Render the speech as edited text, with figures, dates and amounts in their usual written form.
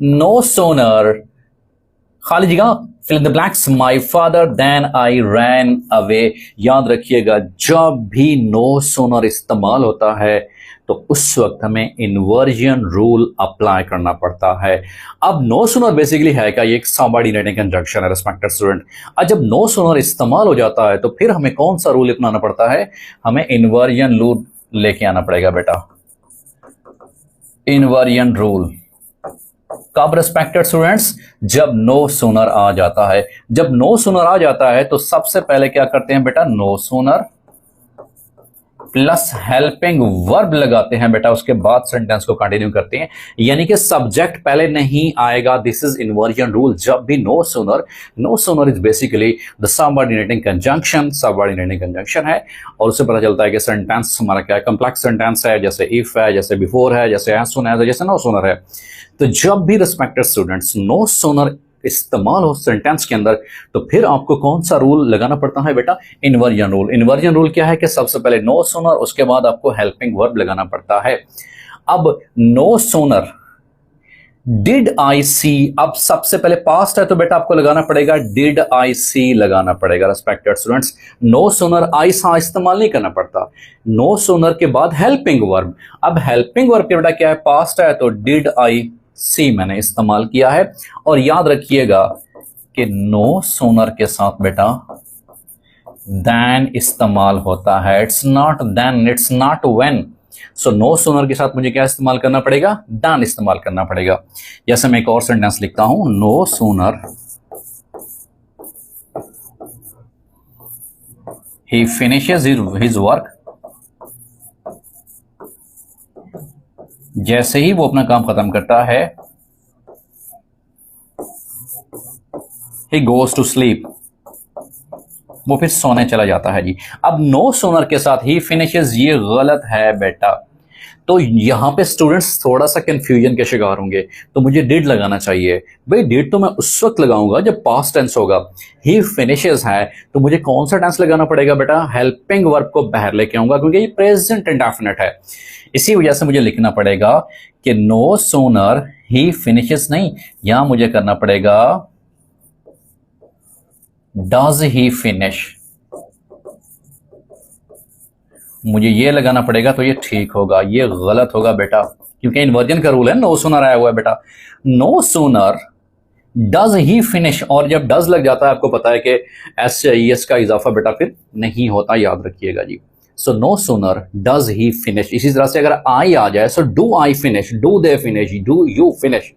No sooner, खाली जगह fill in the blanks, my father than I ran away. याद रखिएगा, जब भी नो सोनर इस्तेमाल होता है तो उस वक्त हमें इन्वर्जन रूल अप्लाई करना पड़ता है। अब नो सोनर बेसिकली है क्या? ये एक सबऑर्डिनेटिंग कंजंक्शन है रिस्पेक्टेड स्टूडेंट। अब जब नो सोनर इस्तेमाल हो जाता है तो फिर हमें कौन सा रूल अपनाना पड़ता है? हमें इन्वर्जन रूल लेके आना पड़ेगा बेटा। इन्वर्जन रूल कब रिस्पेक्टेड स्टूडेंट्स? जब नो सोनर आ जाता है। जब नो सोनर आ जाता है तो सबसे पहले क्या करते हैं बेटा? No sooner plus helping verb लगाते हैं बेटा, उसके बाद सेंटेंस को कंटिन्यू करते हैं। यानी कि सब्जेक्ट पहले नहीं आएगा। This is inversion rule. जब भी no sooner is basically the subordinating conjunction. Subordinating conjunction है और उससे पता चलता है कि सेंटेंस हमारा क्या है, कॉम्प्लेक्स सेंटेंस है, जैसे इफ है, जैसे बिफोर है, जैसे एज सून एज है, जैसे नो सोनर है। तो जब भी रिस्पेक्टेड स्टूडेंट्स नो सोनर इस्तेमाल हो सेंटेंस के अंदर तो फिर आपको कौन सा रूल लगाना पड़ता है बेटा? Inversion rule. इन्वर्जन रूल क्या है कि सबसे पहले नो सोनर, उसके बाद आपको हेल्पिंग वर्ब लगाना पड़ता है। अब नो सोनर डिड आई सी, अब सबसे पहले पास्ट है तो बेटा आपको लगाना पड़ेगा डिड आई सी लगाना पड़ेगा रिस्पेक्टेड स्टूडेंट्स। नो सोनर आई सा इस्तेमाल नहीं करना पड़ता। नो सोनर के बाद हेल्पिंग वर्ब। अब हेल्पिंग वर्ब के बेटा क्या है? पास्ट है तो डिड आई सी मैंने इस्तेमाल किया है। और याद रखिएगा कि नो सोनर के साथ बेटा देन इस्तेमाल होता है। It's not then, it's not when. So no sooner के साथ मुझे क्या इस्तेमाल करना पड़ेगा? देन इस्तेमाल करना पड़ेगा। जैसे मैं एक और सेंटेंस लिखता हूं, नो सोनर ही फिनिशेस हिज वर्क, जैसे ही वो अपना काम खत्म करता है, he goes to sleep, वो फिर सोने चला जाता है जी। अब नो सोनर के साथ ही फिनिशेस, ये गलत है बेटा। तो यहां पे स्टूडेंट्स थोड़ा सा कंफ्यूजन के शिकार होंगे। तो मुझे डिड लगाना चाहिए। भाई डिड तो मैं उस वक्त लगाऊंगा जब पास्ट टेंस होगा। ही फिनिशेस है तो मुझे कौन सा टेंस लगाना पड़ेगा बेटा? हेल्पिंग वर्ब को बाहर लेके आऊंगा क्योंकि ये प्रेजेंट इंडेफिनिट है। इसी वजह से मुझे लिखना पड़ेगा कि नो सोनर ही फिनिशेस नहीं, यहां मुझे करना पड़ेगा डज ही फिनिश। मुझे ये लगाना पड़ेगा तो ये ठीक होगा, ये गलत होगा बेटा क्योंकि इन्वर्जन का रूल है। नो सोनर आया हुआ है बेटा। No sooner does he finish, और जब डज लग जाता है आपको पता है कि एस से एस का इजाफा बेटा फिर नहीं होता, याद रखिएगा जी। So no sooner does he finish. इसी तरह से अगर आई आ जाए, so do I finish, do they finish, do you finish.